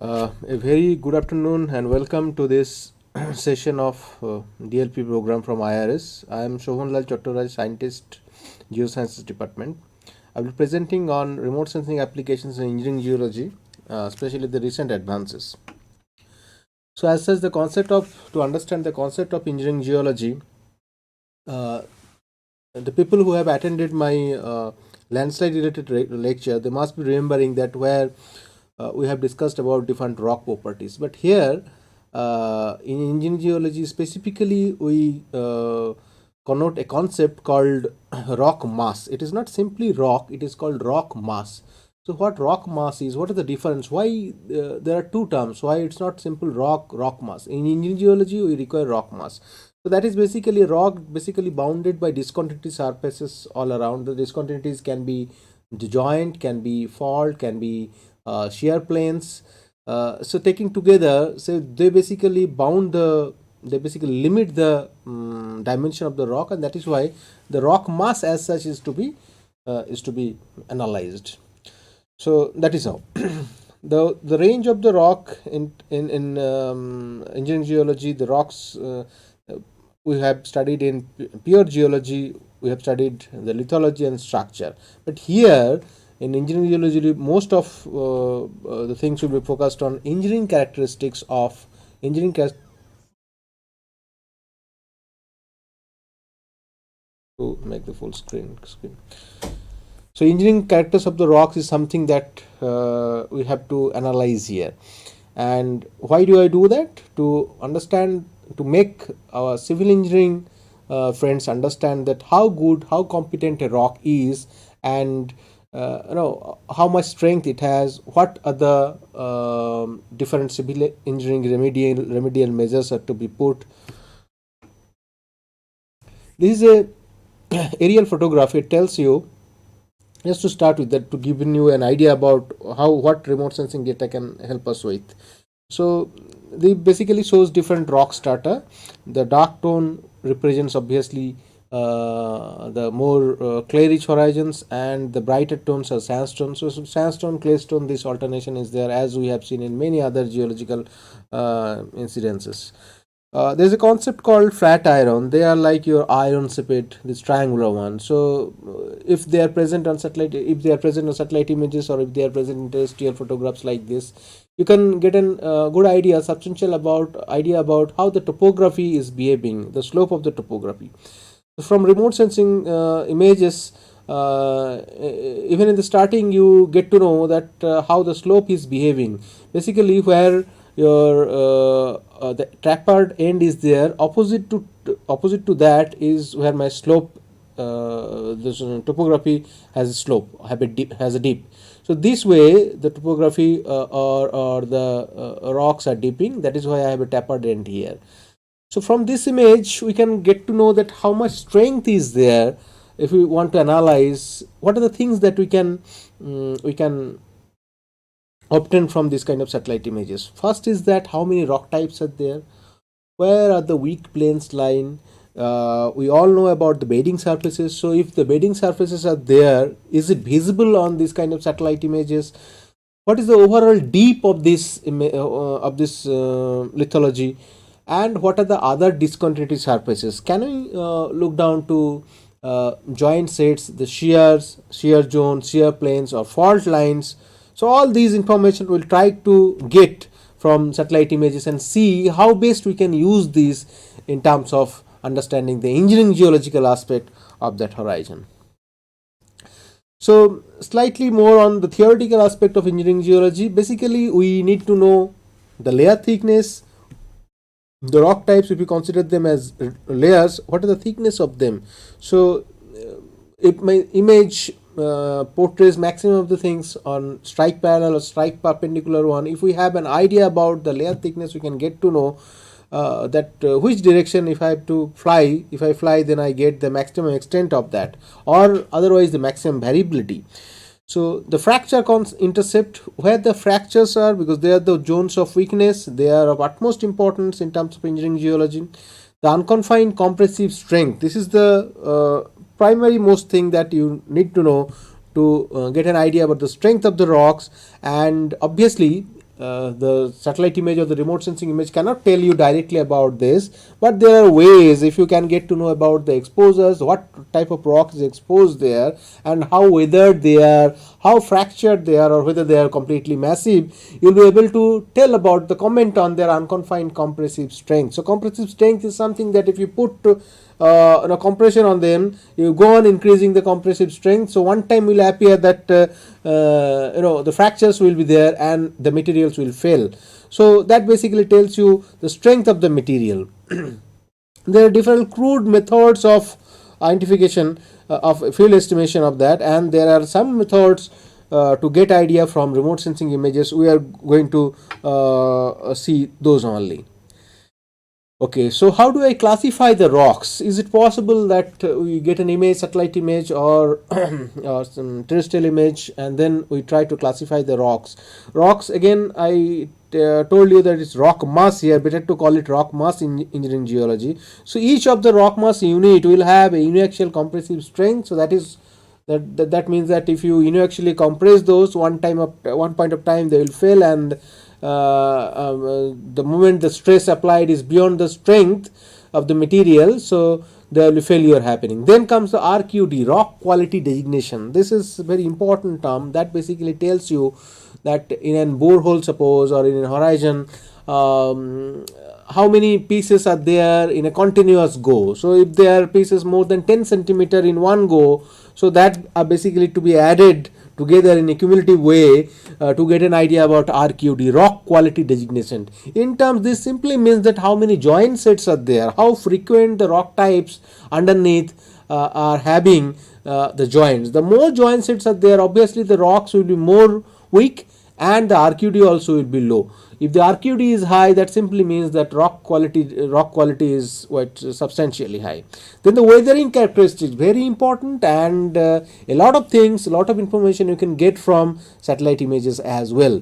A very good afternoon and welcome to this session of DLP program from IIRS. I am Shovan Chattoraj, scientist, Geosciences Department. I will be presenting on remote sensing applications in engineering geology, especially the recent advances. So, as such, to understand the concept of engineering geology, uh, the people who have attended my landslide related lecture, they must be remembering that where we have discussed about different rock properties, but here in engineering geology specifically we connote a concept called rock mass. It is not simply rock, it is called rock mass. So what rock mass is, what is the difference, why there are two terms, why it's not simple rock mass. In engineering geology we require rock mass. So that is basically rock, basically bounded by discontinuity surfaces all around. The discontinuities can be joint, can be fault, can be shear planes. So taking together, so they basically they basically limit the dimension of the rock, and that is why the rock mass as such is to be analyzed. So that is how the range of the rock in engineering geology, the rocks we have studied in pure geology, we have studied the lithology and structure, but here in engineering geology most of the things will be focused on engineering characteristics of engineering to make the full screen. So engineering characters of the rocks is something that we have to analyze here. And why do I do that? To understand, to make our civil engineering friends understand that how good, how competent a rock is, and how much strength it has, what are the different civil engineering remedial measures are to be put. This is a aerial photograph. It tells you, just to start with that, to give you an idea about what remote sensing data can help us with. So they basically shows different rock strata. The dark tone represents obviously the more clay rich horizons, and the brighter tones are sandstone. So sandstone, claystone, this alternation is there, as we have seen in many other geological incidences. There's a concept called flat iron. They are like your iron sepet, this triangular one. So if they are present on satellite, if they are present on satellite images, or if they are present in terrestrial photographs like this, you can get a good idea, idea about how the topography is behaving, the slope of the topography. From remote sensing images, even in the starting, you get to know that how the slope is behaving. Basically, where your the tapered end is there, opposite to that is where my slope, this topography has a slope, has a dip. So this way the topography or the rocks are dipping. That is why I have a tapered end here. So from this image we can get to know that how much strength is there. If we want to analyze, what are the things that we can obtain from this kind of satellite images. First is that how many rock types are there, where are the weak planes lying. We all know about the bedding surfaces. So if the bedding surfaces are there, is it visible on this kind of satellite images? What is the overall deep of this lithology, and what are the other discontinuity surfaces? Can we look down to joint sets, the shear zones, shear planes, or fault lines? So all these information we'll try to get from satellite images and see how best we can use these in terms of understanding the engineering geological aspect of that horizon. So slightly more on the theoretical aspect of engineering geology. Basically we need to know the layer thickness, the rock types, if you consider them as layers, what are the thickness of them. So if my image portrays maximum of the things on strike parallel or strike perpendicular one, if we have an idea about the layer thickness, we can get to know that which direction if I have to fly, if I fly, then I get the maximum extent of that, or otherwise the maximum variability. So the fracture intercept, where the fractures are, because they are the zones of weakness, they are of utmost importance in terms of engineering geology. The unconfined compressive strength, this is the primary most thing that you need to know to get an idea about the strength of the rocks. And obviously the satellite image or the remote sensing image cannot tell you directly about this, but there are ways. If you can get to know about the exposures, what type of rock is exposed there, and how weathered they are, how fractured they are, or whether they are completely massive, you'll be able to tell about the comment on their unconfined compressive strength. So compressive strength is something that if you put compression on them, you go on increasing the compressive strength, so one time will appear that the fractures will be there and the materials will fail. So that basically tells you the strength of the material. There are different crude methods of identification of field estimation of that, and there are some methods to get idea from remote sensing images. We are going to see those only. Okay, so how do I classify the rocks? Is it possible that we get an image, satellite image, or, or some terrestrial image, and then we try to classify the rocks? Rocks, again, I told you that it's rock mass here, better to call it rock mass in engineering geology. So each of the rock mass unit will have a uniaxial compressive strength. So that means that if you uniaxially compress those, one point of time they will fail, and the moment the stress applied is beyond the strength of the material, so there will be failure happening. Then comes the RQD, rock quality designation. This is a very important term that basically tells you that in a borehole, suppose, or in a horizon, how many pieces are there in a continuous go. So if there are pieces more than 10 centimeter in one go, so that are basically to be added together in a cumulative way to get an idea about RQD, rock quality designation. In terms, this simply means that how many joint sets are there, how frequent the rock types underneath are having the joints. The more joint sets are there, obviously the rocks will be more weak and the RQD also will be low. If the RQD is high, that simply means that rock quality is quite substantially high. Then the weathering characteristics, very important, and a lot of things, a lot of information you can get from satellite images as well.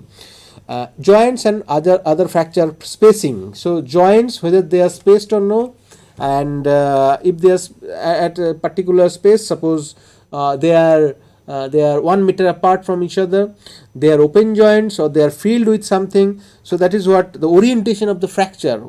Joints and other fracture spacing. So joints, whether they are spaced or no, and if they are at a particular space, suppose they are 1 meter apart from each other, they are open joints or they are filled with something. So that is what the orientation of the fracture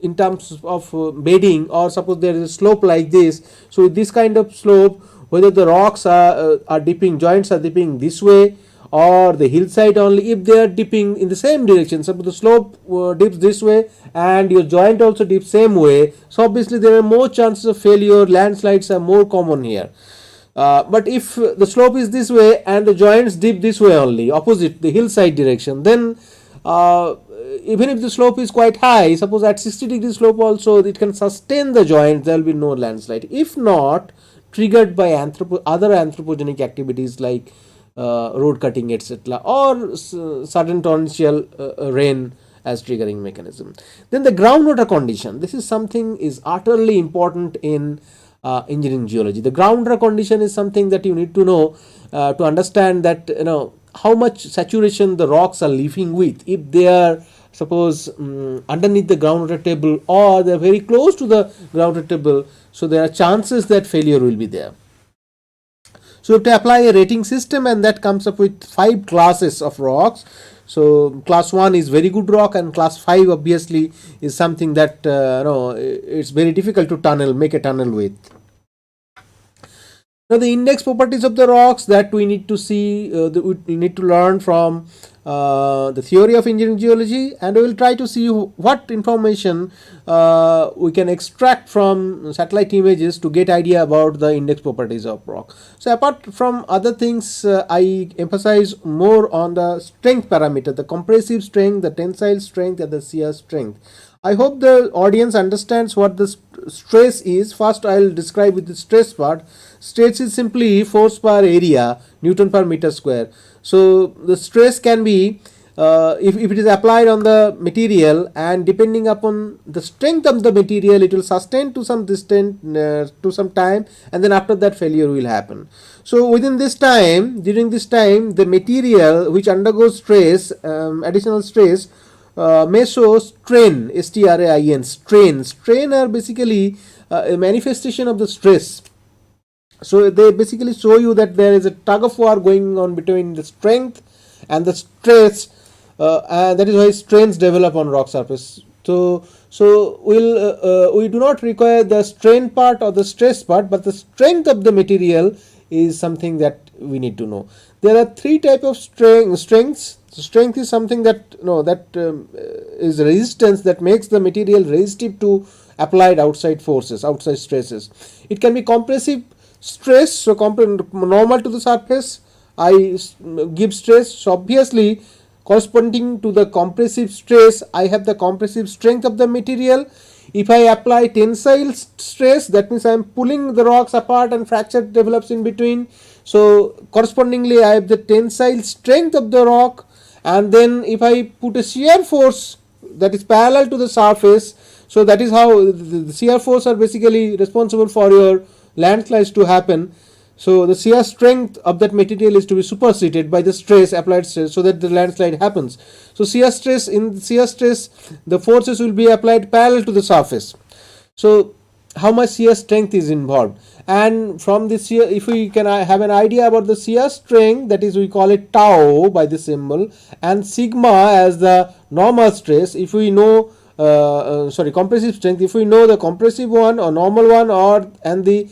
in terms of bedding, or suppose there is a slope like this. So with this kind of slope, whether the rocks are dipping, joints are dipping this way, or the hillside only, if they are dipping in the same direction, suppose the slope dips this way and your joint also dips same way, so obviously there are more chances of failure, landslides are more common here. But if the slope is this way and the joints dip this way only, opposite the hillside direction, then even if the slope is quite high, suppose at 60-degree slope also it can sustain the joint, there will be no landslide. If not, triggered by other anthropogenic activities like road cutting, etc., or sudden torrential rain as triggering mechanism. Then the groundwater condition. This is something is utterly important in engineering geology. The groundwater condition is something that you need to know to understand that how much saturation the rocks are living with. If they are, suppose, underneath the groundwater table, or they are very close to the groundwater table, so there are chances that failure will be there. So you have to apply a rating system, and that comes up with 5 classes of rocks. So class 1 is very good rock, and class 5 obviously is something that it's very difficult to make a tunnel with. Now the index properties of the rocks that we need to see, we need to learn from the theory of engineering geology, and we will try to see what information we can extract from satellite images to get idea about the index properties of rock. So apart from other things, I emphasize more on the strength parameter, the compressive strength, the tensile strength, and the shear strength. I hope the audience understands what the stress is. First I will describe with the stress part. Stress is simply force per area, Newton per meter square. So the stress can be if it is applied on the material, and depending upon the strength of the material, it will sustain to some distance to some time, and then after that failure will happen. So within this time, during this time, the material which undergoes stress, additional stress, may show strain, strain, strain. Strain are basically a manifestation of the stress. So they basically show you that there is a tug of war going on between the strength and the stress and that is why strains develop on rock surface. So we do not require the strain part or the stress part, but the strength of the material is something that we need to know. There are three type of strengths. So strength is something that is resistance, that makes the material resistive to applied outside forces, outside stresses. It can be compressive stress, so normal to the surface I give stress, so obviously corresponding to the compressive stress I have the compressive strength of the material. If I apply tensile stress, that means I am pulling the rocks apart and fracture develops in between, so correspondingly I have the tensile strength of the rock. And then if I put a shear force that is parallel to the surface, so that is how the shear force are basically responsible for your landslides to happen. So the shear strength of that material is to be superseded by the stress, applied stress, so that the landslide happens. So shear stress, the forces will be applied parallel to the surface. So how much shear strength is involved, and from this shear, if we can have an idea about the shear strength, that is we call it tau by the symbol, and sigma as the normal stress. If we know compressive strength, if we know the compressive one or normal one and the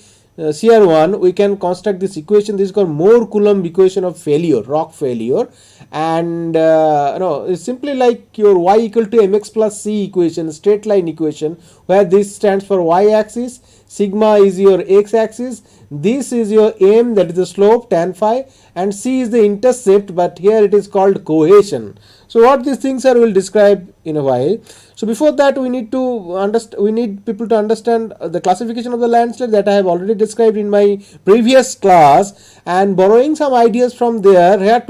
shear one, we can construct this equation. This is called Mohr Coulomb equation of failure, rock failure, and it's simply like your y equal to mx plus c equation, straight line equation, where this stands for y axis, sigma is your x axis, this is your m, that is the slope tan phi, and c is the intercept, but here it is called cohesion. So what these things are, we'll describe in a while. So before that, we need people to understand the classification of the landslide that I have already described in my previous class, and borrowing some ideas from there. Here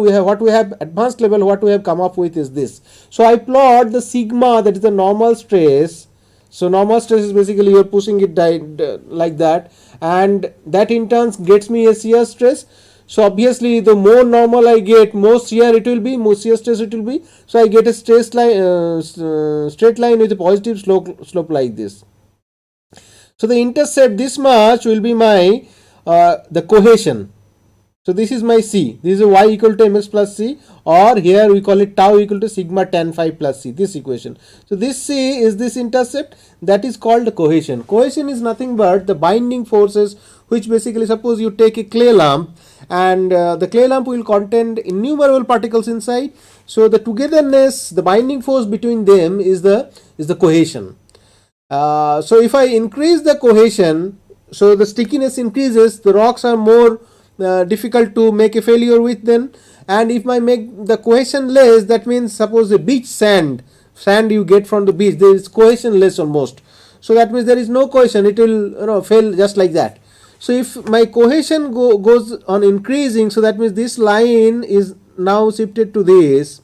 we have what we have advanced level, what we have come up with is this. So I plot the sigma, that is the normal stress. So normal stress is basically you are pushing it like that, and that in turn gets me a shear stress. So obviously the more normal I get, more shear it will be, more shear stress it will be. So I get a straight line with a positive slope like this. So the intercept, this much will be my the cohesion. So this is my c, this is y equal to mx plus c, or here we call it tau equal to sigma tan phi plus c, this equation. So this c is this intercept, that is called cohesion. Cohesion is nothing but the binding forces, which basically, suppose you take a clay lump, and the clay lump will contain innumerable particles inside. So the togetherness, the binding force between them is the cohesion. So if I increase the cohesion, so the stickiness increases, the rocks are more difficult to make a failure with them. And if I make the cohesion less, that means suppose the beach sand you get from the beach, there is cohesion less almost. So that means there is no cohesion, it will fail just like that. So if my cohesion goes on increasing, so that means this line is now shifted to this.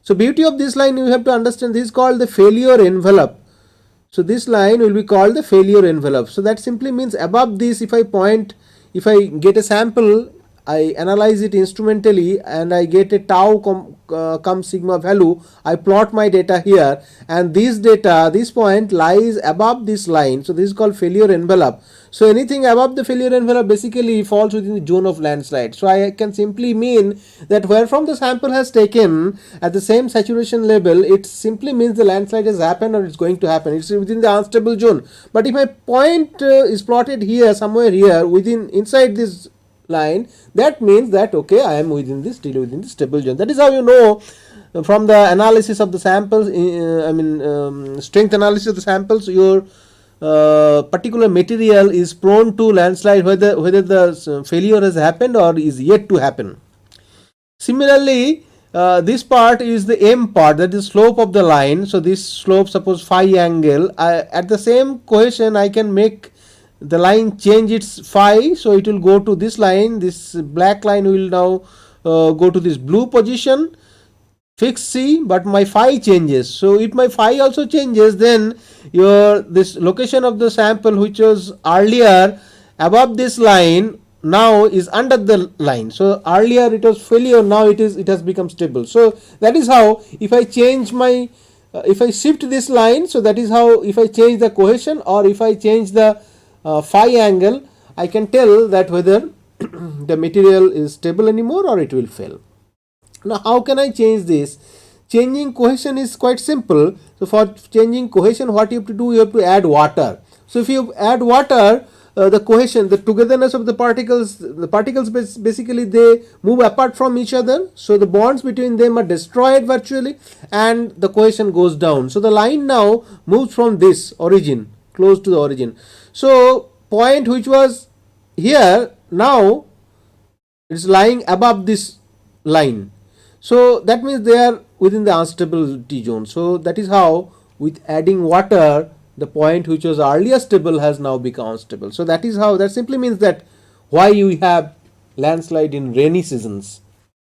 So beauty of this line, you have to understand, this is called the failure envelope. So this line will be called the failure envelope. So that simply means above this, if I get a sample, I analyze it instrumentally, and I get a tau cum sigma value, I plot my data here, and this data, this point lies above this line. So this is called failure envelope. So anything above the failure envelope basically falls within the zone of landslide. So I can simply mean that where from the sample has taken at the same saturation level, it simply means the landslide has happened or it's going to happen. It's within the unstable zone. But if my point is plotted here, somewhere here, inside this line, that means that okay, I am still within the stable zone. That is how you know from the analysis of the samples, strength analysis of the samples, your particular material is prone to landslide, whether the failure has happened or is yet to happen. Similarly, this part is the M part, that is slope of the line. So this slope, suppose phi angle, at the same cohesion I can make the line change its phi, so it will go to this line, this black line will now go to this blue position, fixed C, but my phi changes. So if my phi also changes, then this location of the sample, which was earlier above this line, now is under the line. So earlier it was failure, now it has become stable. So that is how, if I change if I shift this line, so that is how, if I change the cohesion or if I change the phi angle, I can tell that whether the material is stable anymore or it will fail. Now how can I change this? Changing cohesion is quite simple. So for changing cohesion, what you have to do, you have to add water. So if you add water, the cohesion, the togetherness of the particles basically they move apart from each other. So the bonds between them are destroyed virtually, and the cohesion goes down. So the line now moves from this origin close to the origin. So point which was here now it is lying above this line. So that means they are within the unstability zone. So that is how with adding water, the point which was earlier stable has now become unstable. So that is how, that simply means that why you have landslide in rainy seasons.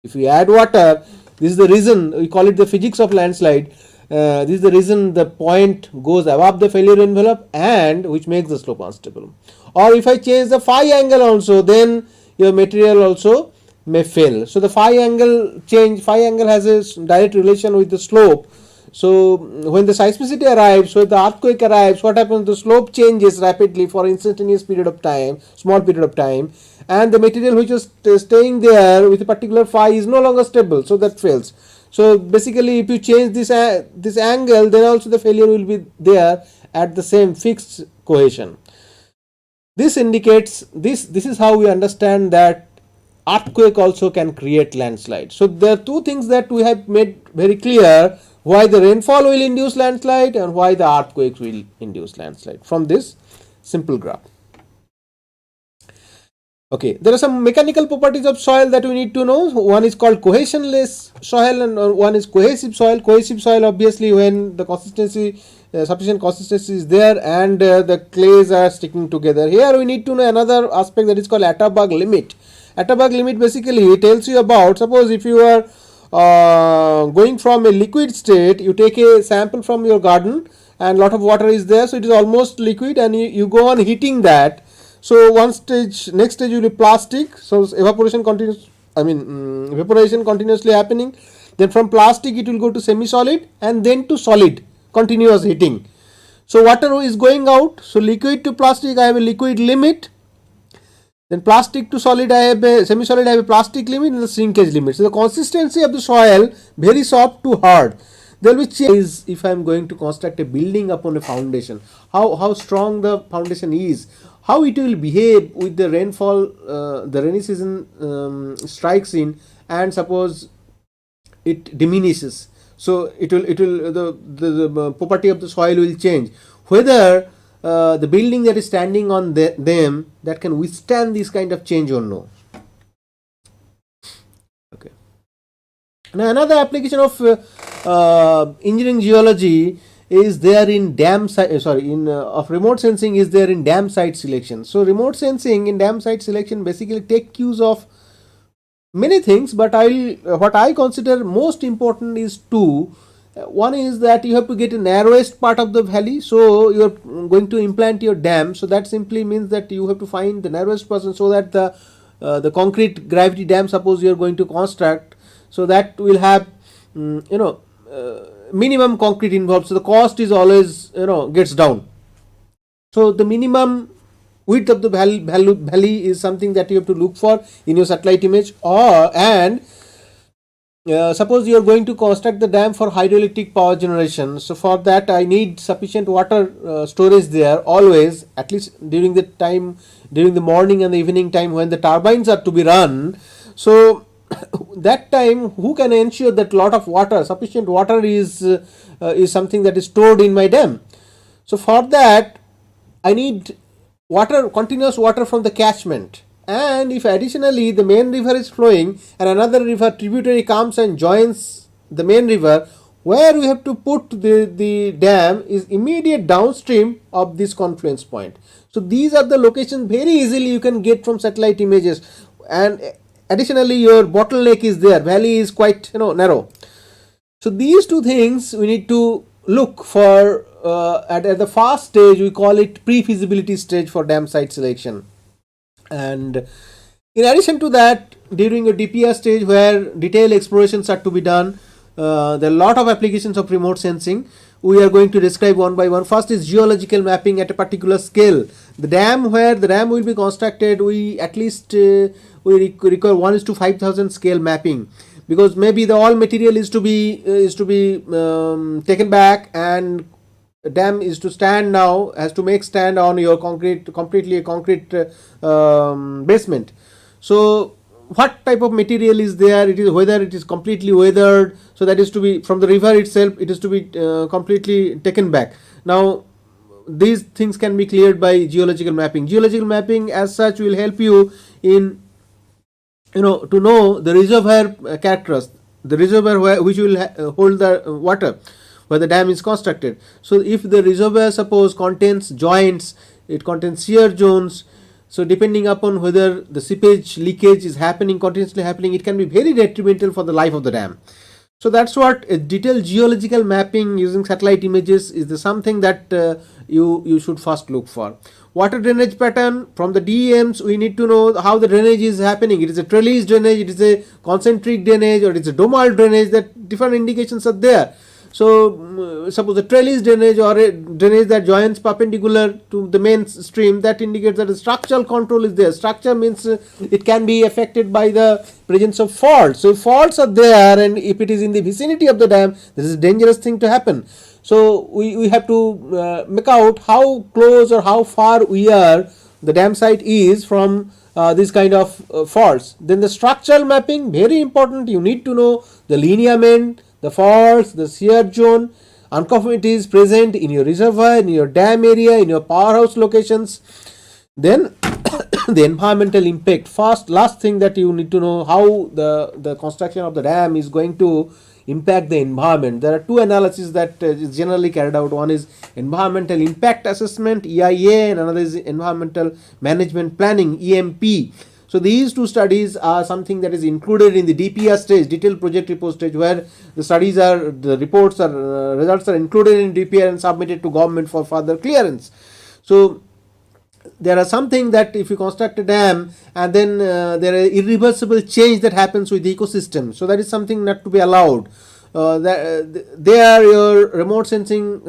If you add water, this is the reason we call it the physics of landslide. This is the reason the point goes above the failure envelope and which makes the slope unstable. Or if I change the phi angle also, then your material also may fail. So the phi angle has a direct relation with the slope. So when the seismicity arrives, so the earthquake arrives, what happens? The slope changes rapidly for instantaneous period of time, small period of time, and the material which was staying there with a particular phi is no longer stable, so that fails. So basically, if you change this angle, then also the failure will be there at the same fixed cohesion. This indicates this is how we understand that earthquake also can create landslide. So there are two things that we have made very clear: why the rainfall will induce landslide and why the earthquakes will induce landslide from this simple graph. Okay, there are some mechanical properties of soil that we need to know. One is called cohesionless soil and one is cohesive soil. Cohesive soil, obviously, when the consistency, sufficient consistency is there and the clays are sticking together. Here we need to know another aspect that is called Atterberg limit. Atterberg limit basically tells you about, suppose if you are going from a liquid state, you take a sample from your garden and lot of water is there, so it is almost liquid, and you go on heating that. So one stage, next stage will be plastic. So evaporation continues. Evaporation continuously happening. Then from plastic it will go to semi-solid and then to solid. Continuous heating. So water is going out. So liquid to plastic, I have a liquid limit. Then plastic to solid, I have a semi-solid, I have a plastic limit and the shrinkage limit. So the consistency of the soil very soft to hard. There will be change if I am going to construct a building upon a foundation. How strong the foundation is. How it will behave with the rainfall, the rainy season strikes in, and suppose it diminishes. So it will the property of the soil will change. Whether the building that is standing on them that can withstand this kind of change or no. Okay. Now another application of engineering geology is there in dam site, of remote sensing is there in dam site selection. So remote sensing in dam site selection basically take use of many things, but what I consider most important is two. One is that you have to get a narrowest part of the valley, so you are going to implant your dam. So that simply means that you have to find the narrowest person, so that the concrete gravity dam, suppose you are going to construct, so that will have minimum concrete involved, so the cost is always gets down. So the minimum width of the valley is something that you have to look for in your satellite image. Suppose you are going to construct the dam for hydroelectric power generation, so for that I need sufficient water storage there always, at least during the morning and the evening time when the turbines are to be run. So that time who can ensure that lot of water, sufficient water is something that is stored in my dam. So for that I need water, continuous water from the catchment, and if additionally the main river is flowing and another river tributary comes and joins the main river, where we have to put the dam is immediate downstream of this confluence point. So these are the locations very easily you can get from satellite images, and additionally your bottleneck is there, valley is quite narrow. So these two things we need to look for at the first stage. We call it pre-feasibility stage for dam site selection. And in addition to that, during a DPR stage where detailed explorations are to be done, there are a lot of applications of remote sensing. We are going to describe one by one. First is geological mapping at a particular scale. The dam, where the dam will be constructed, we at least we require 1:5,000 scale mapping. because maybe the all material is to be taken back, and dam is to stand now, has to make stand on your completely a concrete basement. So what type of material is there? It is whether it is completely weathered, so that is to be from the river itself, it is to be completely taken back. Now these things can be cleared by geological mapping. Geological mapping as such will help you in to know the reservoir characters, the reservoir which will hold the water where the dam is constructed. So if the reservoir suppose contains joints, it contains shear zones, so depending upon whether the seepage leakage is happening, continuously happening, it can be very detrimental for the life of the dam. So that's what a detailed geological mapping using satellite images is the something that you should first look for. Water drainage pattern from the DEMs, we need to know how the drainage is happening. It is a trellis drainage, it is a concentric drainage, or it is a domal drainage. That different indications are there. So suppose a trellis drainage or a drainage that joins perpendicular to the main stream, that indicates that the structural control is there. Structure means it can be affected by the presence of faults. So if faults are there and if it is in the vicinity of the dam, this is a dangerous thing to happen. So we have to make out how close or how far we are, the dam site is from this kind of faults. Then the structural mapping, very important. You need to know the lineament, the faults, the shear zone, unconformities present in your reservoir, in your dam area, in your powerhouse locations. Then the environmental impact. Last thing that you need to know, how the construction of the dam is going to impact the environment. There are two analyses that is generally carried out. One is environmental impact assessment, EIA, and another is environmental management planning, EMP. So these two studies are something that is included in the DPR stage, detailed project report stage, where the reports are results are included in DPR and submitted to government for further clearance. So there are something that if you construct a dam and then there are irreversible change that happens with the ecosystem, so that is something not to be allowed. There your remote sensing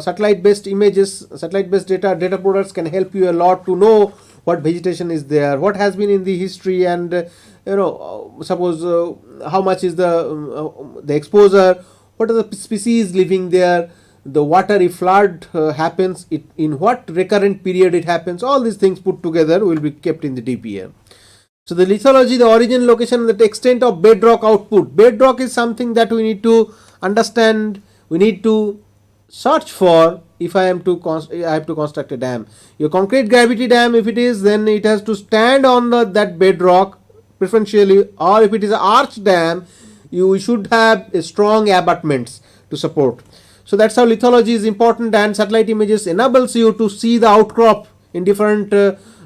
satellite based images, satellite based data products can help you a lot to know what vegetation is there, what has been in the history, and suppose how much is the exposure, what are the species living there, the water if flood happens, in what recurrent period it happens. All these things put together will be kept in the DPR. So the lithology, the origin, location, and the extent of bedrock output. Bedrock is something that we need to understand, we need to search for. If I have to construct a dam, your concrete gravity dam, if it is, then it has to stand on that bedrock preferentially, or if it is an arch dam, you should have a strong abutments to support. So that's how lithology is important, and satellite images enables you to see the outcrop in different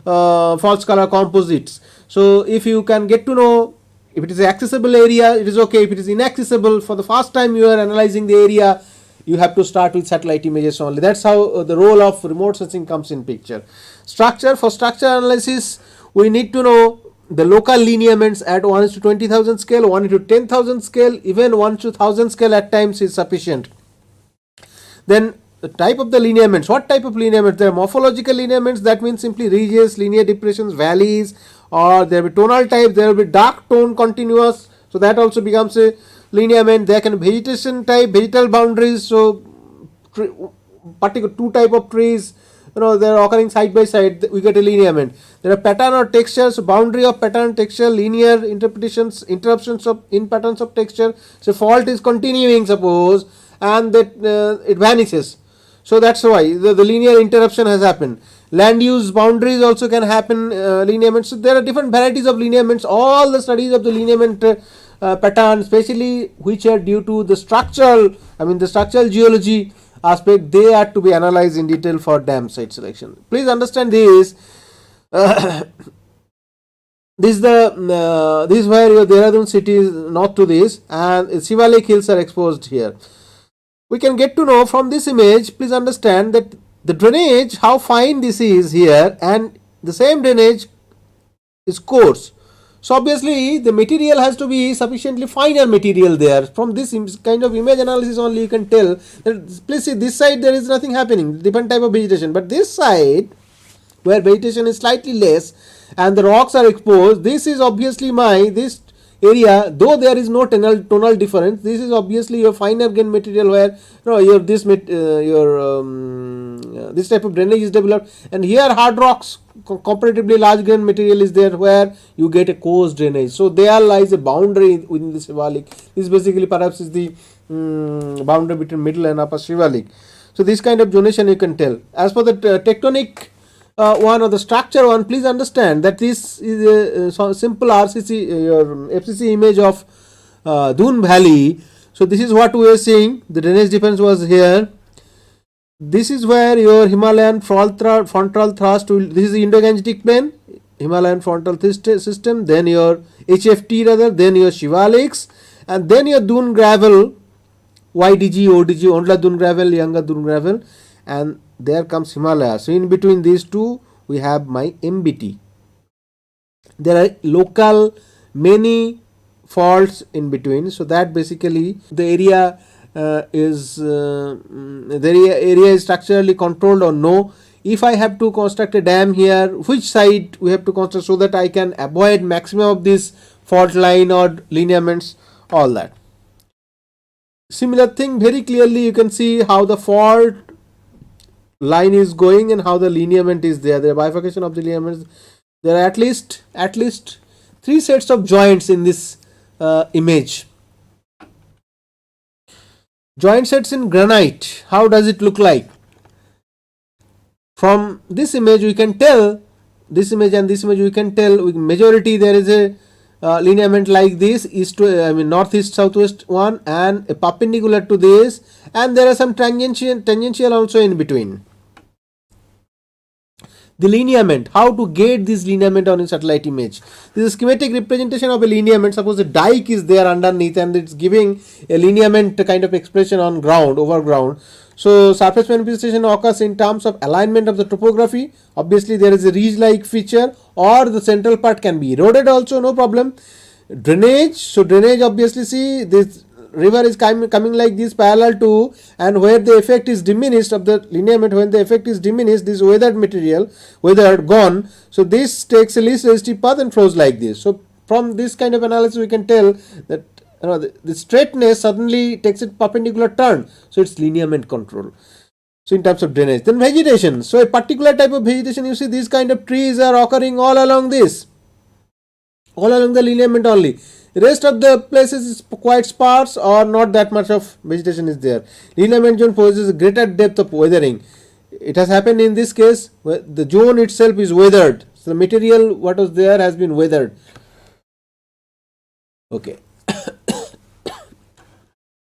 false color composites. So if you can get to know if it is an accessible area, it is okay. If it is inaccessible, for the first time you are analyzing the area, you have to start with satellite images only. That's how the role of remote sensing comes in picture. Structure, for structure analysis, we need to know the local lineaments at 1:20,000 scale, 1:10,000 scale, even 1:1000 scale at times is sufficient. Then the type of the lineaments. What type of lineaments? There are morphological lineaments, that means simply ridges, linear depressions, valleys, or there will be tonal type, there will be dark tone continuous, so that also becomes a lineament. There can be vegetation type, vegetal boundaries, so particular two type of trees, they are occurring side by side, we get a lineament. There are pattern or texture, so boundary of pattern, texture, linear interpretations, interruptions of in patterns of texture. So fault is continuing, suppose, and that it vanishes, so that's why the linear interruption has happened. Land use boundaries also can happen, lineaments. So there are different varieties of lineaments. All the studies of the lineament pattern, especially which are due to the structural geology aspect, they are to be analyzed in detail for dam site selection. Please understand this. This is where your Dehradun city is north to this, and Shivalik hills are exposed here. We can get to know from this image. Please understand that the drainage, how fine this is here, and the same drainage is coarse. So obviously the material has to be sufficiently finer material there. From this kind of image analysis only you can tell that, please see, this side there is nothing happening, different type of vegetation, but this side where vegetation is slightly less and the rocks are exposed, this is obviously this area, though there is no tonal difference, this is obviously your finer grain material where your this this type of drainage is developed, and here hard rocks, comparatively large grain material is there where you get a coarse drainage. So there lies a boundary within the Shivalik. This basically perhaps is the boundary between middle and upper Shivalik. So this kind of zonation you can tell. As for the tectonic one or the structure one, please understand that this is a simple RCC, your FCC image of Doon Valley. So this is what we are seeing. The drainage difference was here. This is where your Himalayan frontal thrust will, this is the Indo-Gangetic plain, Himalayan frontal system, then your HFT rather, then your Shivaliks, and then your Doon gravel, YDG, ODG, Ondla Doon gravel, Yanga Doon gravel, and there comes Himalaya. So in between these two we have my MBT. There are local many faults in between, so that basically the area is structurally controlled or no. If I have to construct a dam here, which side we have to construct so that I can avoid maximum of this fault line or lineaments, all that. Similar thing, very clearly you can see how the fault line is going and how the lineament is there. The bifurcation of the lineaments. There are at least 3 sets of joints in this image. Joint sets in granite. How does it look like? From this image we can tell, this image and this image we can tell, with majority there is a lineament like this, east to northeast southwest one, and a perpendicular to this, and there are some tangential also in between. The lineament, how to get this lineament on a satellite image. This is a schematic representation of a lineament. Suppose a dike is there underneath and it's giving a lineament kind of expression on ground, over ground. So surface manifestation occurs in terms of alignment of the topography. Obviously there is a ridge-like feature, or the central part can be eroded also, no problem. Drainage, so drainage, obviously see this river is coming like this parallel to, and where the effect is diminished of the lineament, when the effect is diminished, this weathered material, gone, so this takes a least resistive path and flows like this. So from this kind of analysis we can tell that the straightness suddenly takes a perpendicular turn, so it's lineament control. So in terms of drainage, then vegetation, so a particular type of vegetation, you see these kind of trees are occurring all along this, all along the lineament only. Rest of the places is quite sparse or not that much of vegetation is there. Lineament zone possesses a greater depth of weathering. It has happened in this case where the zone itself is weathered. So the material what was there has been weathered. Okay.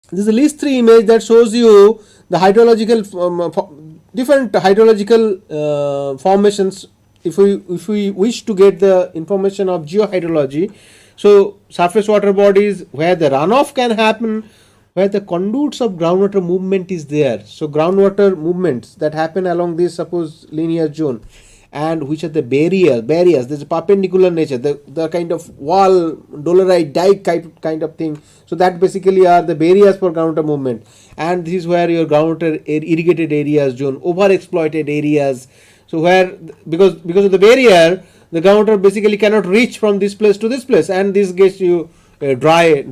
This is the list 3 image that shows you the hydrological different hydrological formations. If we wish to get the information of geohydrology, so surface water bodies where the runoff can happen, where the conduits of groundwater movement is there. So groundwater movements that happen along this suppose linear zone, and which are the barriers. There's a perpendicular nature, the kind of wall, dolerite, dike kind of thing. So that basically are the barriers for groundwater movement, and this is where your groundwater irrigated areas zone, overexploited areas. So where because of the barrier, the groundwater basically cannot reach from this place to this place, and this gets you a dry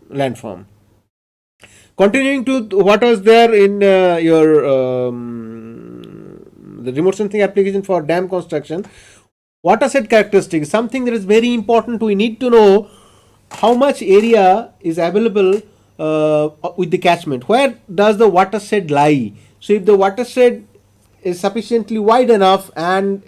landform. Continuing to what was there in your the remote sensing application for dam construction, watershed characteristics, something that is very important. We need to know how much area is available with the catchment. Where does the watershed lie? So if the watershed is sufficiently wide enough, and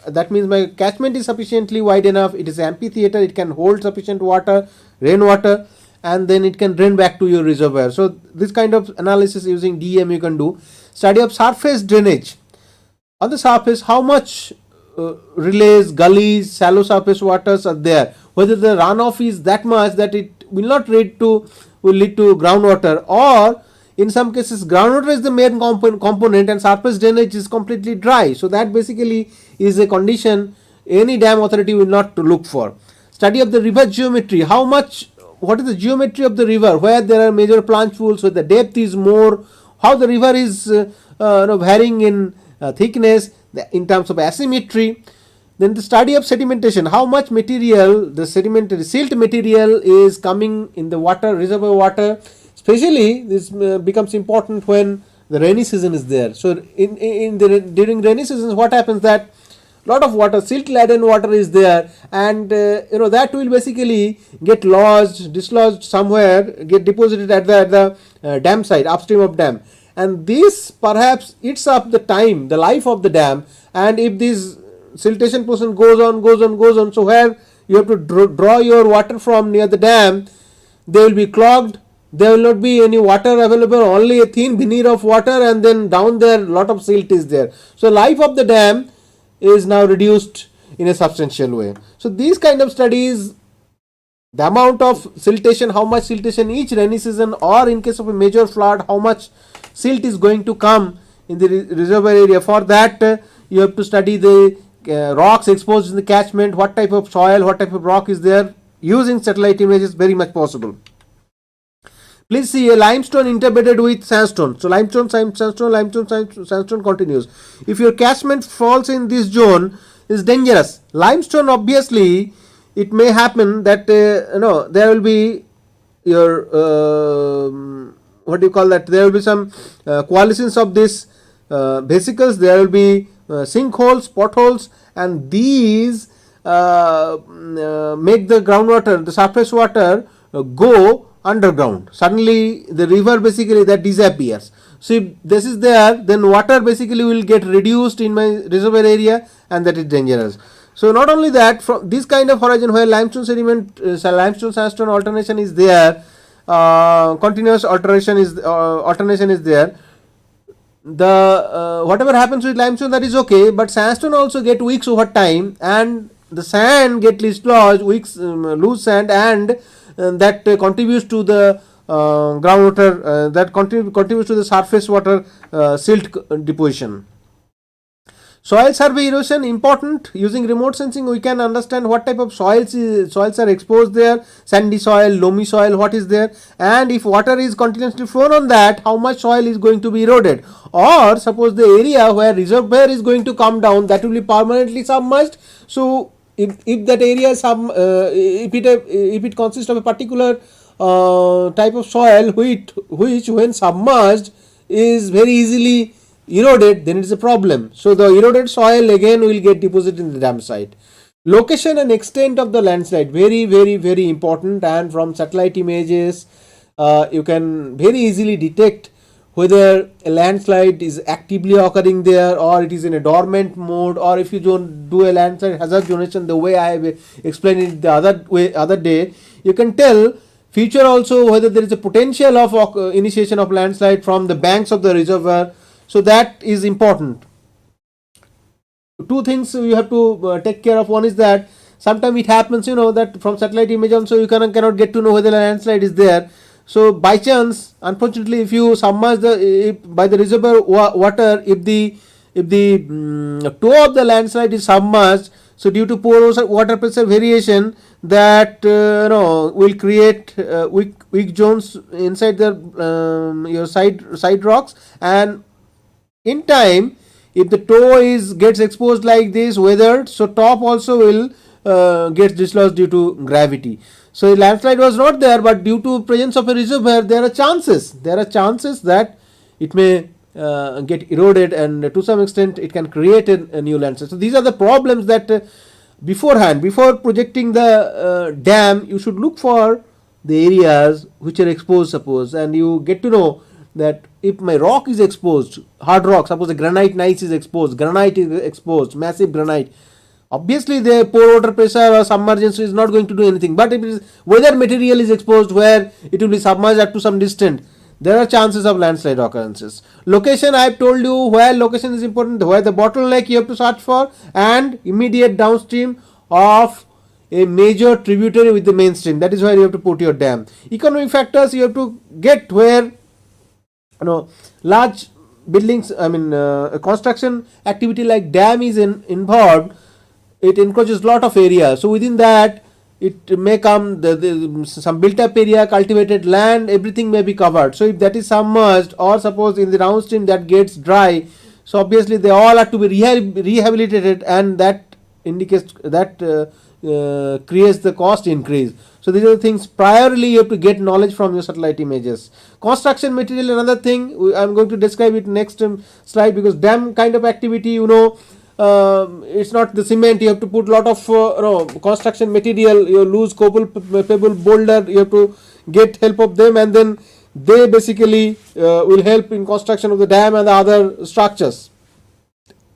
that means my catchment is sufficiently wide enough, it is amphitheater, it can hold sufficient water, rainwater, and then it can drain back to your reservoir. So this kind of analysis using DEM you can do. Study of surface drainage. On the surface, how much relays, gullies, shallow surface waters are there, whether the runoff is that much that it will not lead to groundwater, or in some cases groundwater is the main component and surface drainage is completely dry. So that basically is a condition any dam authority will not to look for. Study of the river geometry, what is the geometry of the river, where there are major plunge pools, where the depth is more, how the river is varying in thickness in terms of asymmetry. Then the study of sedimentation, how much material, the sedimentary silt material is coming in the water, reservoir water. Especially this becomes important when the rainy season is there. So during rainy seasons, what happens that lot of water, silt laden water is there, and that will basically get lodged, dislodged somewhere, get deposited at the dam side, upstream of dam, and this perhaps eats up the time, the life of the dam. And if this siltation process goes on, so where you have to draw your water from near the dam, they will be clogged. There will not be any water available, only a thin veneer of water, and then down there lot of silt is there. So life of the dam is now reduced in a substantial way. So these kind of studies, the amount of siltation, how much siltation each rainy season, or in case of a major flood, how much silt is going to come in the reservoir area. For that you have to study the rocks exposed in the catchment, what type of soil, what type of rock is there. Using satellite images, very much possible. Please see a limestone interbedded with sandstone. So limestone, sandstone continues. If your catchment falls in this zone, is dangerous. Limestone, obviously, it may happen that there will be your what do you call that? There will be some coalescence of this vesicles. There will be sinkholes, potholes, and these make the groundwater, the surface water, go underground. Suddenly the river basically that disappears. So if this is there, then water basically will get reduced in my reservoir area, and that is dangerous. So not only that, from this kind of horizon where limestone sediment, limestone sandstone alternation is there, continuous alternation is there, the whatever happens with limestone, that is okay, but sandstone also get weaks over time, and the sand get dislodged, weaks, loose sand, and that contributes to the groundwater, that contributes to the surface water silt deposition. Soil survey erosion, important. Using remote sensing, we can understand what type of soils are exposed there, sandy soil, loamy soil, what is there, and if water is continuously flown on that, how much soil is going to be eroded. Or suppose the area where reservoir is going to come down, that will be permanently submerged. So if that area if it consists of a particular type of soil which when submerged is very easily eroded, then it is a problem. So the eroded soil again will get deposited in the dam site. Location and extent of the landslide, very important, and from satellite images you can very easily detect whether a landslide is actively occurring there, or it is in a dormant mode, or if you don't do a landslide hazard zonation the way I have explained it the other day, you can tell future also whether there is a potential of initiation of landslide from the banks of the reservoir. So that is important. Two things you have to take care of. One is that sometimes it happens, that from satellite image also you cannot get to know whether a landslide is there. So by chance, unfortunately, if you submerge by the reservoir water, if the toe of the landslide is submerged, so due to poor water pressure variation, that will create weak zones inside the your side rocks, and in time, if the toe gets exposed like this, weathered, so top also will get dislodged due to gravity. So a landslide was not there, but due to presence of a reservoir, there are chances that it may get eroded, and to some extent it can create a new landslide. So these are the problems that beforehand, before projecting the dam, you should look for the areas which are exposed, suppose, and you get to know that if my rock is exposed, hard rock, suppose the granite gneiss is exposed, massive granite, obviously the poor water pressure or submergence is not going to do anything. But if it is weather material is exposed where it will be submerged up to some distance, there are chances of landslide occurrences. Location, I have told you where location is important, where the bottleneck you have to search for, and immediate downstream of a major tributary with the mainstream. That is where you have to put your dam. Economic factors you have to get where large buildings, a construction activity like dam is involved. It encroaches lot of area, so within that it may come some built up area, cultivated land, everything may be covered. So if that is submerged, or suppose in the downstream that gets dry, so obviously they all have to be rehabilitated, and that indicates that creates the cost increase. So these are the things priorly you have to get knowledge from your satellite images. Construction material, another thing I'm going to describe it next slide, because dam kind of activity, it's not the cement. You have to put lot of construction material. You lose cobble, pebble, boulder. You have to get help of them, and then they basically will help in construction of the dam and the other structures.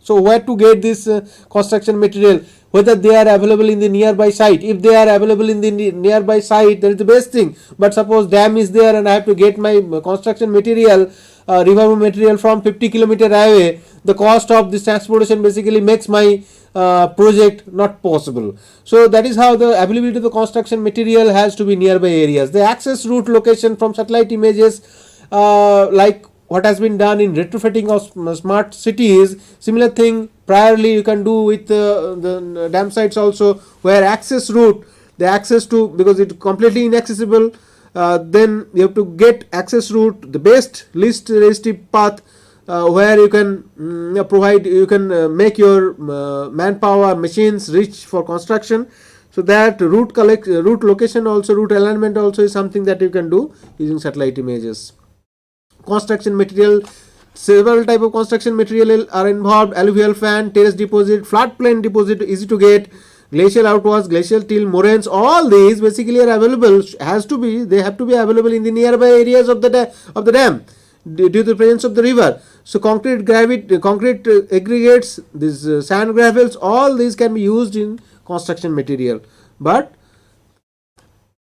So where to get this construction material? Whether they are available in the nearby site. If they are available in the nearby site, that is the best thing. But suppose dam is there and I have to get my construction material, river material from 50 km away, the cost of this transportation basically makes my project not possible. So that is how the availability of the construction material has to be nearby areas. The access route location from satellite images, like what has been done in retrofitting of smart cities, similar thing priorly you can do with the dam sites also, where access route, the access to, because it's completely inaccessible, then you have to get access route, the best least restrictive path, where you can provide, you can make your manpower, machines reach for construction. So that route location also, route alignment also is something that you can do using satellite images. Construction material, several type of construction material are involved: alluvial fan, terrace deposit, floodplain deposit, easy to get, glacial outwash, glacial till, moraines. All these basically are available. They have to be available in the nearby areas of the dam due to the presence of the river. So concrete aggregates, these sand gravels, all these can be used in construction material. But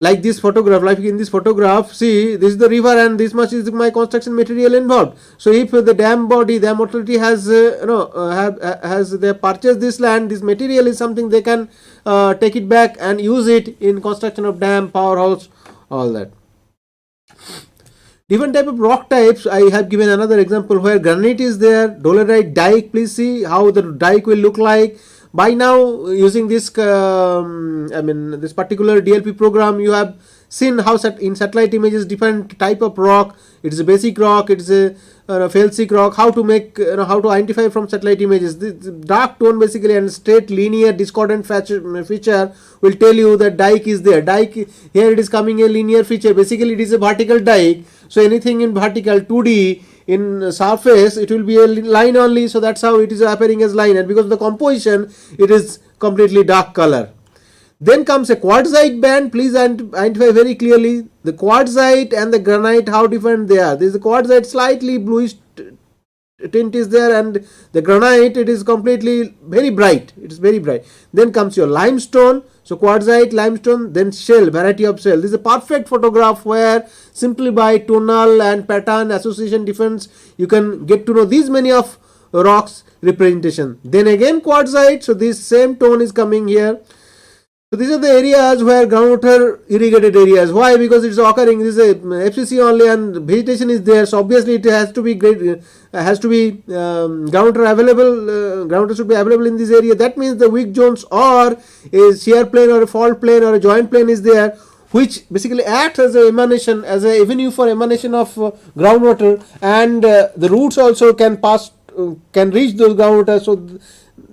like this photograph, like in this photograph, see, this is the river and this much is my construction material involved. So if the dam authority has they purchased this land, this material is something they can take it back and use it in construction of dam, powerhouse, all that. Different type of rock types, I have given another example where granite is there, dolerite, dike. Please see how the dike will look like. By now, using this this particular DLP program, you have seen how in satellite images different type of rock. It is a basic rock, it is a felsic rock. How to make, how to identify from satellite images. The dark tone basically and straight linear discordant feature will tell you that dike is there. Dike, here it is coming a linear feature. Basically it is a vertical dike. So anything in vertical 2D in surface, it will be a line only. So that's how it is appearing as line, and because of the composition, it is completely dark color. Then comes a quartzite band. Please identify very clearly the quartzite and the granite, how different they are. This is the quartzite, slightly bluish tint is there, and the granite, it is completely very bright. It is very bright. Then comes your limestone. So quartzite, limestone, then shell, variety of shell. This is a perfect photograph where simply by tonal and pattern association difference, you can get to know these many of rocks representation. Then again quartzite. So this same tone is coming here. So these are the areas where groundwater irrigated areas. Why? Because it's occurring. This is a FCC only, and vegetation is there. So obviously it has to be great. Groundwater available. Groundwater should be available in this area. That means the weak zones or a shear plane or a fault plane or a joint plane is there, which basically acts as a emanation, as a avenue for emanation of groundwater, and the roots also can pass, can reach those groundwater.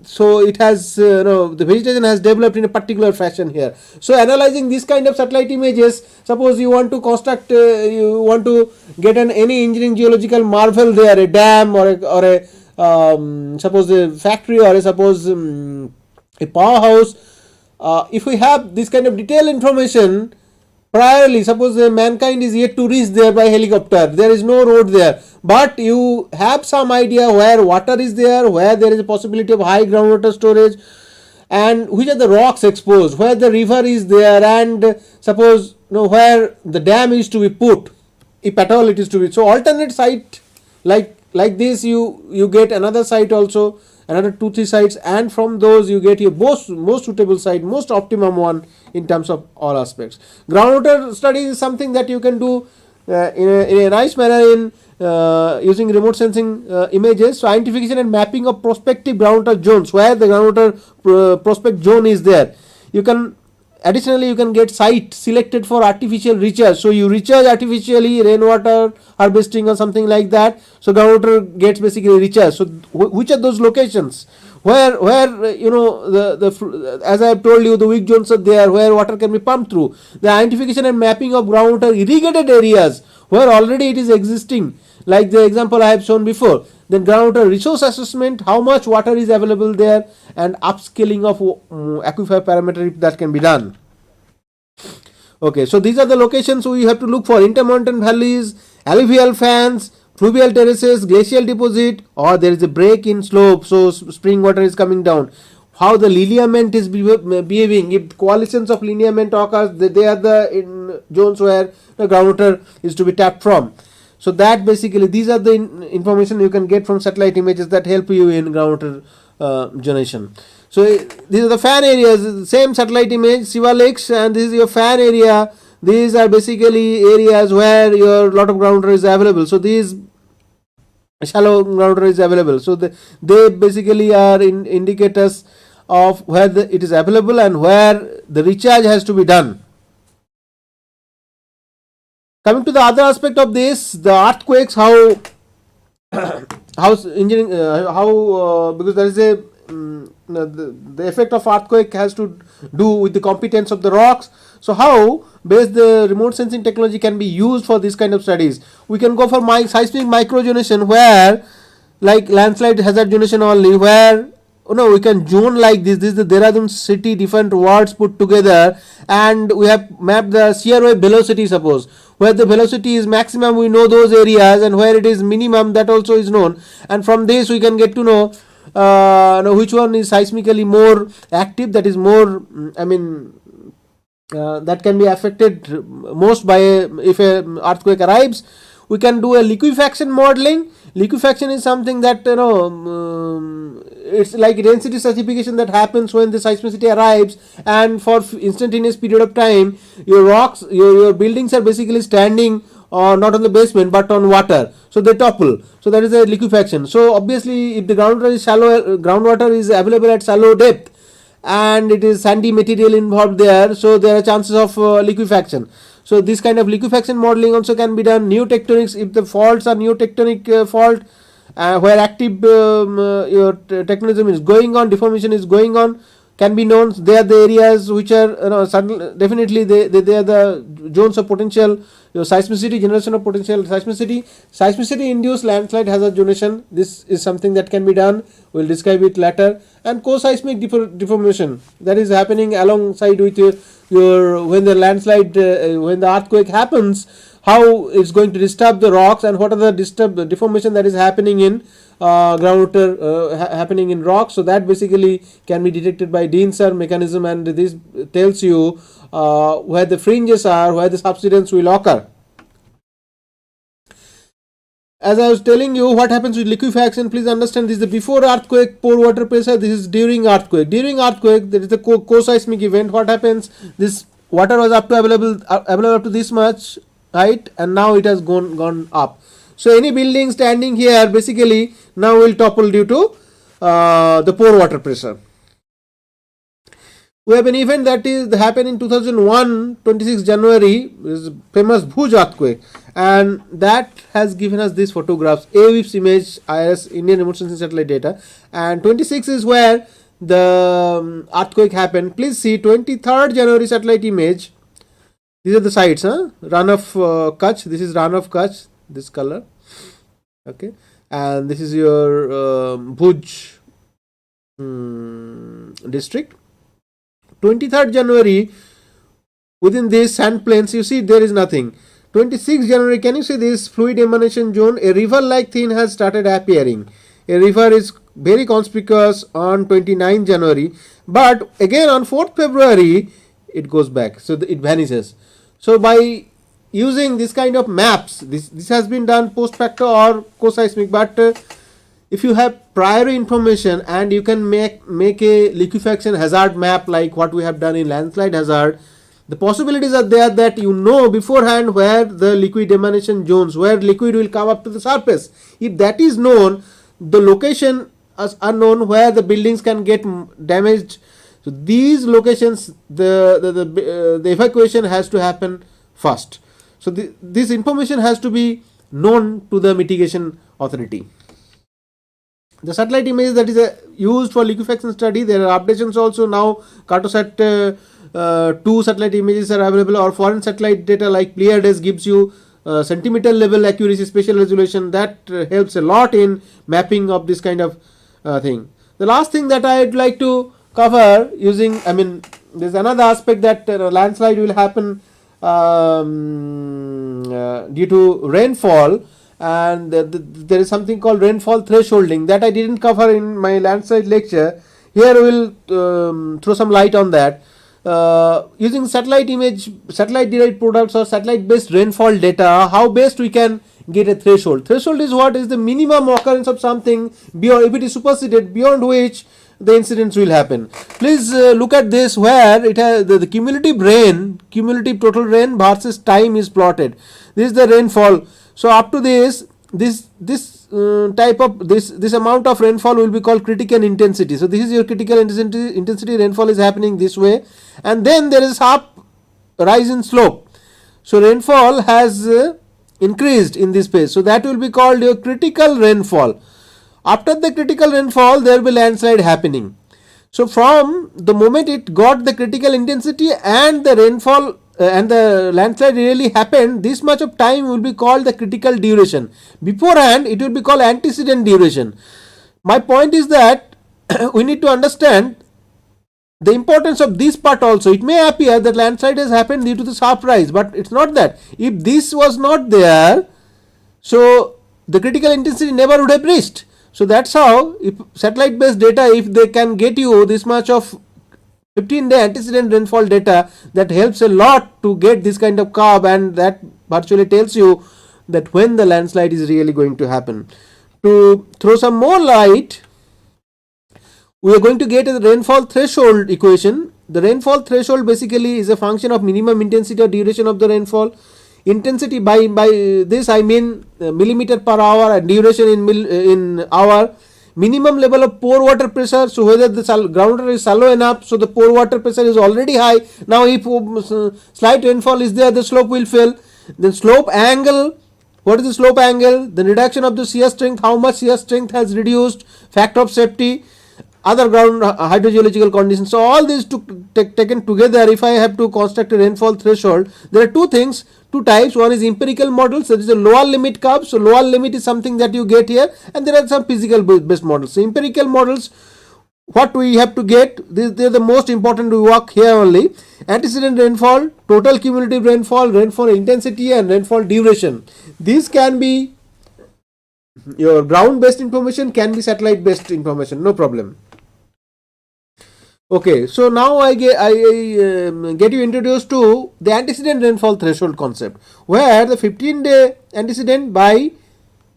So it has, the vegetation has developed in a particular fashion here. So analyzing this kind of satellite images, suppose you want to construct, you want to get any engineering geological marvel there, a dam or a suppose a factory or a powerhouse. If we have this kind of detailed information priorly, suppose mankind is yet to reach there by helicopter, there is no road there, but you have some idea where water is there, where there is a possibility of high groundwater storage, and which are the rocks exposed, where the river is there, and suppose where the dam is to be put, if at all it is to be. So alternate site like this, you get another site also, another 2-3 sites, and from those you get your most suitable site, most optimum one in terms of all aspects. Groundwater study is something that you can do in a nice manner in using remote sensing images. So identification and mapping of prospective groundwater zones, where the groundwater prospect zone is there. You can additionally, you can get site selected for artificial recharge. So you recharge artificially, rainwater harvesting or something like that. So groundwater gets basically recharged. So which are those locations where you know the as I have told you, the weak zones are there where water can be pumped through. The identification and mapping of groundwater irrigated areas where already it is existing, like the example I have shown before. Then groundwater resource assessment, how much water is available there, and upscaling of aquifer parameter if that can be done. Okay, so these are the locations we have to look for: intermountain valleys, alluvial fans, fluvial terraces, glacial deposit, or there is a break in slope, so spring water is coming down. How the lineament is behaving, if coalitions of lineament occurs, they are the zones where the groundwater is to be tapped from. So that basically, these are the information you can get from satellite images that help you in groundwater generation. So these are the fan areas, same satellite image, Siva Lakes, and this is your fan area. These are basically areas where your lot of groundwater is available. So these shallow groundwater is available. So they basically are indicators of where it is available and where the recharge has to be done. Coming to the other aspect of this, the earthquakes, how engineering, because there is a the effect of earthquake has to do with the competence of the rocks. So how based the remote sensing technology can be used for this kind of studies? We can go for seismic microjonation, where like landslide hazard zonation only, where we can zone like this. This is the Dehradun city, different wards put together, and we have mapped the shear wave velocity. Suppose where the velocity is maximum, we know those areas, and where it is minimum, that also is known. And from this we can get to know which one is seismically more active, that is more that can be affected most by if an earthquake arrives. We can do a liquefaction modeling. Liquefaction is something that it's like density stratification that happens when the seismicity arrives, and for instantaneous period of time your rocks, your buildings are basically standing not on the basement but on water, so they topple. So that is a liquefaction. So obviously if the groundwater is shallow, groundwater is available at shallow depth and it is sandy material involved there, so there are chances of liquefaction. So this kind of liquefaction modeling also can be done. New tectonics, if the faults are new tectonic fault where active your tectonism is going on, deformation is going on, can be known. They are the areas which are definitely they are the zones of potential seismicity, generation of potential seismicity induced landslide hazard zonation. This is something that can be done. We'll describe it later. And co-seismic deformation that is happening alongside with your when the landslide when the earthquake happens, how it's going to disturb the rocks, and what are the deformation that is happening in groundwater happening in rocks. So that basically can be detected by Dean-Sir mechanism, and this tells you where the fringes are, where the subsidence will occur. As I was telling you, what happens with liquefaction, please understand this is the before earthquake pore water pressure, this is during earthquake. During earthquake, there is a co-seismic event. What happens, this water was available up to this much height, and now it has gone up. So any building standing here basically now will topple due to the pore water pressure. We have an event that is happened in 2001, 26 January, is famous Bhuj earthquake, and that has given us these photographs, AWIPS image, IIRS, Indian Remote Sensing Satellite data, and 26 is where the earthquake happened. Please see 23rd January satellite image. These are the sites, Run of Kutch. This is Run of Kutch, this color. Okay, and this is your Bhuj district. 23rd January, within these sand plains, you see there is nothing. 26th January, can you see this fluid emanation zone? A river like thing has started appearing. A river is very conspicuous on 29th January, but again on 4th February it goes back, so it vanishes. So by using this kind of maps, this has been done post facto or co-seismic, but if you have prior information and you can make a liquefaction hazard map like what we have done in landslide hazard, the possibilities are there that you know beforehand where the liquid emanation zones, where liquid will come up to the surface. If that is known, the location is unknown where the buildings can get damaged. So these locations, the evacuation has to happen first. So this information has to be known to the mitigation authority. the satellite image that is used for liquefaction study. There are updations also now. Cartosat 2 satellite images are available, or foreign satellite data like Pleiades gives you centimeter level accuracy, spatial resolution. That helps a lot in mapping of this kind of thing. The last thing that I'd like to cover using, there's another aspect that landslide will happen due to rainfall, and there is something called rainfall thresholding that I didn't cover in my landslide lecture. Here we will throw some light on that. Using satellite derived products or satellite based rainfall data, how best we can get a threshold. Threshold is what is the minimum occurrence of something beyond, if it is superseded, beyond which the incidents will happen. Please look at this, where it has the cumulative total rain versus time is plotted. This is the rainfall. So up to this amount of rainfall will be called critical intensity. So this is your critical intensity. Rainfall is happening this way, and then there is sharp rise in slope. So rainfall has increased in this phase. So that will be called your critical rainfall. After the critical rainfall, there will be landslide happening. So from the moment it got the critical intensity and the rainfall and the landslide really happened, this much of time will be called the critical duration. Beforehand, it will be called antecedent duration. My point is that we need to understand the importance of this part also. It may appear that landslide has happened due to the sharp rise, but it's not that. If this was not there, so the critical intensity never would have reached. So that's how, if satellite based data, if they can get you this much of 15-day antecedent rainfall data, that helps a lot to get this kind of curve, and that virtually tells you that when the landslide is really going to happen. To throw some more light, we are going to get a rainfall threshold equation. The rainfall threshold basically is a function of minimum intensity or duration of the rainfall. Intensity, by this I mean millimeter per hour, and duration in hour. Minimum level of pore water pressure, so whether the groundwater is shallow enough, so the pore water pressure is already high. Now if slight rainfall is there, the slope will fail. Then slope angle, what is the slope angle? The reduction of the shear strength, how much shear strength has reduced, factor of safety, other ground hydrogeological conditions. So all these taken together, if I have to construct a rainfall threshold, there are two types. One is empirical models, that is a lower limit curve. So lower limit is something that you get here, and there are some physical based models. So empirical models, what we have to get, they are the most important. We work here only. Antecedent rainfall, total cumulative rainfall, rainfall intensity, and rainfall duration. These can be your ground based information, can be satellite based information, no problem. Okay, so now I get you introduced to the antecedent rainfall threshold concept, where the 15-day antecedent by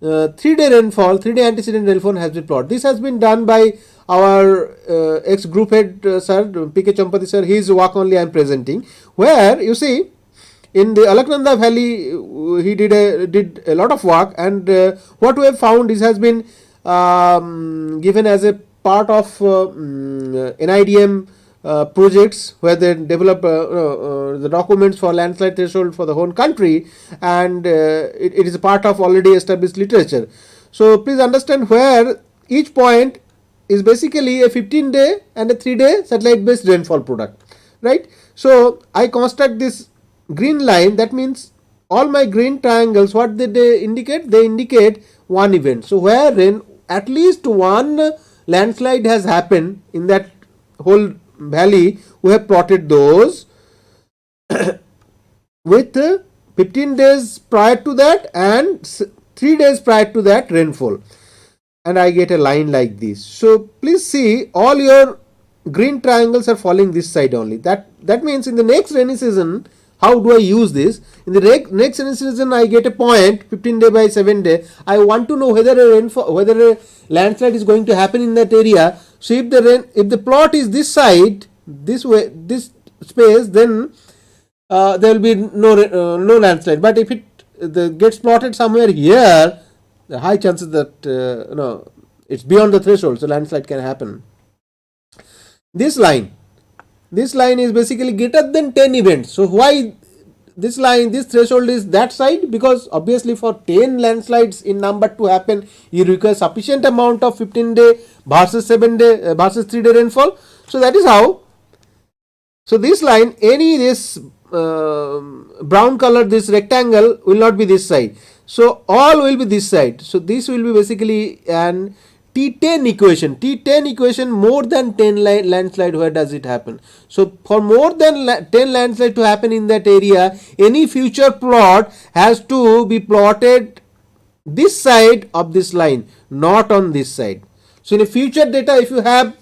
3-day rainfall, 3-day antecedent rainfall has been plotted. This has been done by our ex-group head sir, P.K. Champati sir. His work only I am presenting, where you see in the Alaknanda Valley he did a lot of work, and what we have found is has been given as a part of NIDM projects, where they develop the documents for landslide threshold for the whole country, and it is a part of already established literature. So please understand, where each point is basically a 15-day and a 3-day satellite based rainfall product, right? So I construct this green line, that means all my green triangles, what they indicate? They indicate one event. So where at least one landslide has happened in that whole valley, we have plotted those with 15 days prior to that and 3 days prior to that rainfall, and I get a line like this. So please see, all your green triangles are falling this side only. That means in the next rainy season, how do I use this? In the next rainy season, I get a point 15-day by 7-day. I want to know whether a landslide is going to happen in that area. So if the plot is this side, this way, this space, then there will be no landslide. But if it gets plotted somewhere here, the high chances that it's beyond the threshold, so landslide can happen. This line is basically greater than 10 events. So why this line, this threshold is that side, because obviously for 10 landslides in number to happen, you require sufficient amount of 15-day versus 7-day versus 3-day rainfall. So that is how. So this line, any this brown color, this rectangle will not be this side. So all will be this side. So this will be basically an T10 equation. T10 equation, more than 10 landslide, where does it happen? So for more than 10 landslide to happen in that area, any future plot has to be plotted this side of this line, not on this side. So in a future data, if you have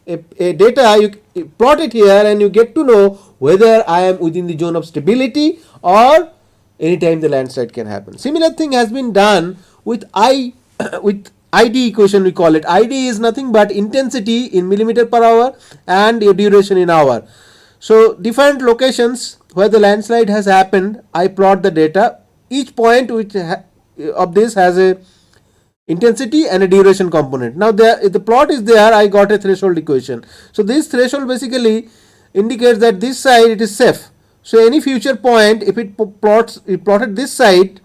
a data, you plot it here and you get to know whether I am within the zone of stability or anytime the landslide can happen. Similar thing has been done with with ID equation, we call it. ID is nothing but intensity in millimeter per hour and your duration in hour. So different locations where the landslide has happened, I plot the data. Each point which of this has a intensity and a duration component. Now if the plot is there, I got a threshold equation. So this threshold basically indicates that this side it is safe. So any future point, if it plotted this side,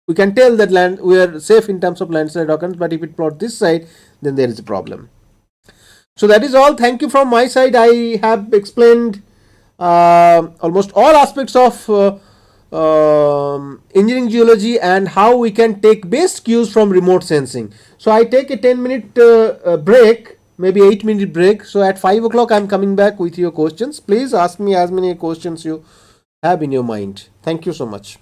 we can tell that we are safe in terms of landslide occurrence. But if it plot this side, then there is a problem. So that is all. Thank you from my side. I have explained almost all aspects of engineering geology and how we can take best cues from remote sensing. So I take a 10-minute break, maybe 8-minute break. So at 5 o'clock I am coming back with your questions. Please ask me as many questions you have in your mind. Thank you so much.